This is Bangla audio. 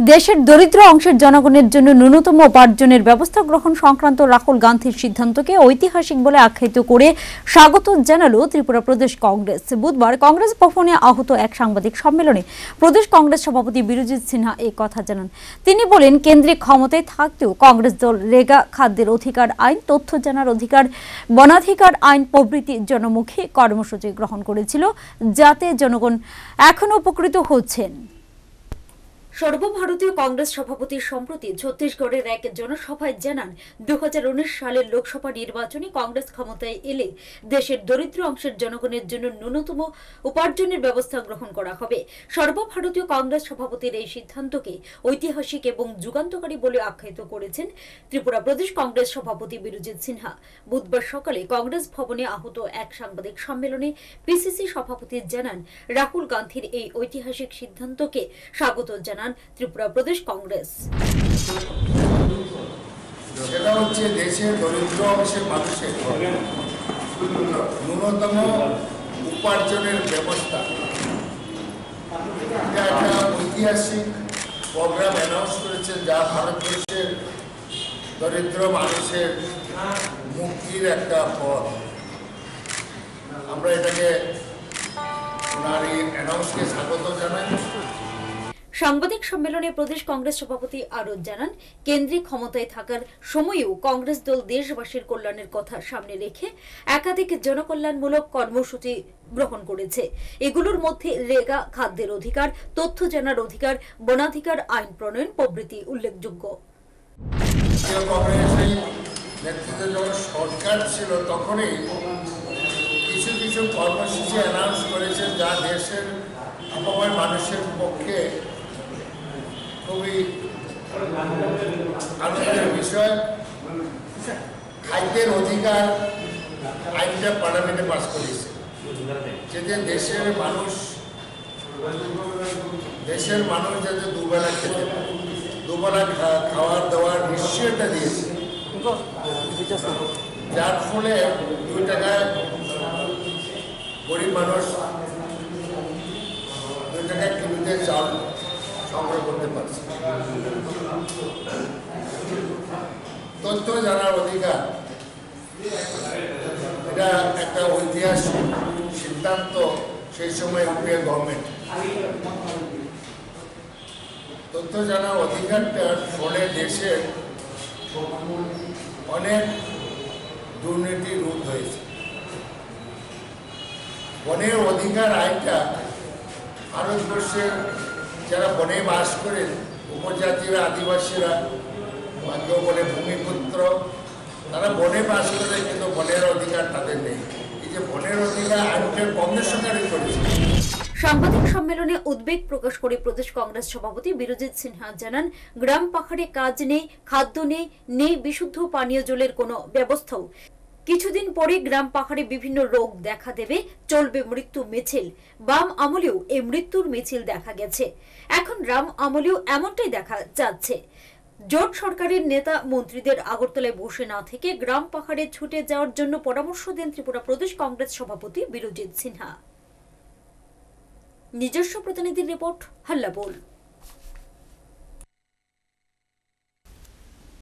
দেশের দরিদ্র অংশের জনগণের জন্য ন্যূনতম উপার্জনের ব্যবস্থা গ্রহণ সংক্রান্ত রাহুল গান্ধীর সিদ্ধান্তকে ঐতিহাসিক বলে আখ্যায়িত করে স্বাগত জানালো ত্রিপুরা প্রদেশ কংগ্রেস। বুধবার কংগ্রেস ভবনে আহত এক সাংবাদিক সম্মেলনে প্রদেশ কংগ্রেস সভাপতি বীরজিৎ সিনহা এই কথা জানান। তিনি বলেন, কেন্দ্রে ক্ষমতায় থাকতেও কংগ্রেস দল রেগা, খাদ্যের অধিকার আইন, তথ্য জানার অধিকার, বনাধিকার আইন প্রভৃতি জনমুখী কর্মসূচি গ্রহণ করেছিল, যাতে জনগণ এখনো উপকৃত হচ্ছেন। সর্বভারতীয় কংগ্রেস সভাপতি সম্প্রতি ছত্তিশগড়ের এক জনসভায় জানান, 2019 সালের লোকসভা নির্বাচনে কংগ্রেস ক্ষমতায় এলে দেশের দরিদ্র অংশের জনগণের জন্য ন্যূনতম উপার্জনের ব্যবস্থা গ্রহণ করা হবে। সর্বভারতীয় কংগ্রেস সভাপতির এই সিদ্ধান্তকে ঐতিহাসিক এবং যুগান্তকারী বলে আখ্যায়িত করেছেন ত্রিপুরা প্রদেশ কংগ্রেস সভাপতি বীরজিৎ সিনহা। বুধবার সকালে কংগ্রেস ভবনে আহত এক সাংবাদিক সম্মেলনে পিসিসি সভাপতি জানান, রাহুল গান্ধীর এই ঐতিহাসিক সিদ্ধান্তকে স্বাগত জানান ত্রিপুরা প্রদেশ কংগ্রেস। সেটা হচ্ছে দেশের দরিদ্র অংশের মানুষের ন্যূনতম উপার্জনের ব্যবস্থা। এটা একটা ঐতিহাসিক প্রোগ্রাম অ্যানাউন্স করেছে, যা ভারতবর্ষের দরিদ্র মানুষের মুক্তির একটা পথ। আমরা এটাকে ওনার এই অ্যানাউন্সকে স্বাগত জানাই। সাংবাদিক সম্মেলনে প্রদেশ কংগ্রেস সভাপতি আরও জানান, কেন্দ্রে ক্ষমতায় থাকার সময়েও কংগ্রেস দল দেশবাসীর কল্যাণের কথা সামনে রেখে একাধিক জনকল্যাণমূলক কর্মসূচি গ্রহণ করেছে। এগুলোর মধ্যে রেগা, খাদ্যের অধিকার, তথ্য জানার অধিকার, বনাধিকার আইন প্রণয়ন প্রভৃতি উল্লেখযোগ্য। সরকার ছিল তখনই কিছু কিছু কর্মসূচি অ্যানাউন্স করেছে, যা দেশের আপাময় মানুষের পক্ষে খুবই আনন্দের বিষয়। খাদ্যের অধিকার আইনটা পার্লামেন্টে পাস করেছে, যাতে দেশের মানুষ যাতে দুবেলা খেতে পারে, দুবেলা খাওয়ার দাওয়ার নিশ্চয়তা দিয়েছে, যার ফলে 2 টাকায় গরিব মানুষ 2 টাকায় কিলোতে চাল সংগ্রহ করতে পারছে। তথ্য জানার অধিকার, এটা একটা ঐতিহাসিক সিদ্ধান্ত সেই সময় ইউপিএ গভর্নমেন্ট। তথ্য জানার অধিকারটার ফলে দেশের অনেক দুর্নীতি রোধ হয়েছে। বনের অধিকার আইনটা ভারতবর্ষের যারা বনে বাস করেন, উপজাতিরা, আদিবাসীরা, কেউ বলে ভূমিপুত্র, তারা বনে বাস করে, কিন্তু বনের অধিকার তাদের নেই। এই যে বনের অধিকার আইনটা কংগ্রেস সরকারই করেছে। সাংবাদিক সম্মেলনে উদ্বেগ প্রকাশ করে প্রদেশ কংগ্রেস সভাপতি বীরজিৎ সিনহা জানান, গ্রাম পাহাড়ে কাজ নেই, খাদ্য নেই বিশুদ্ধ পানীয় জলের কোনো ব্যবস্থাও। কিছুদিন পরে গ্রাম পাহাড়ে বিভিন্ন রোগ দেখা দেবে, চলবে মৃত্যু মিছিল। বাম আমলেও এই মৃত্যুর মিছিল দেখা গেছে, এখন রাম আমলেও এমনটাই দেখা যাচ্ছে। জোট সরকারের নেতা মন্ত্রীদের আগরতলায় বসে না থেকে গ্রাম পাহাড়ে ছুটে যাওয়ার জন্য পরামর্শ দেন ত্রিপুরা প্রদেশ কংগ্রেস সভাপতি বীরজিৎ সিনহা। নিজস্ব প্রতিনিধির রিপোর্ট, হাল্লা বোল।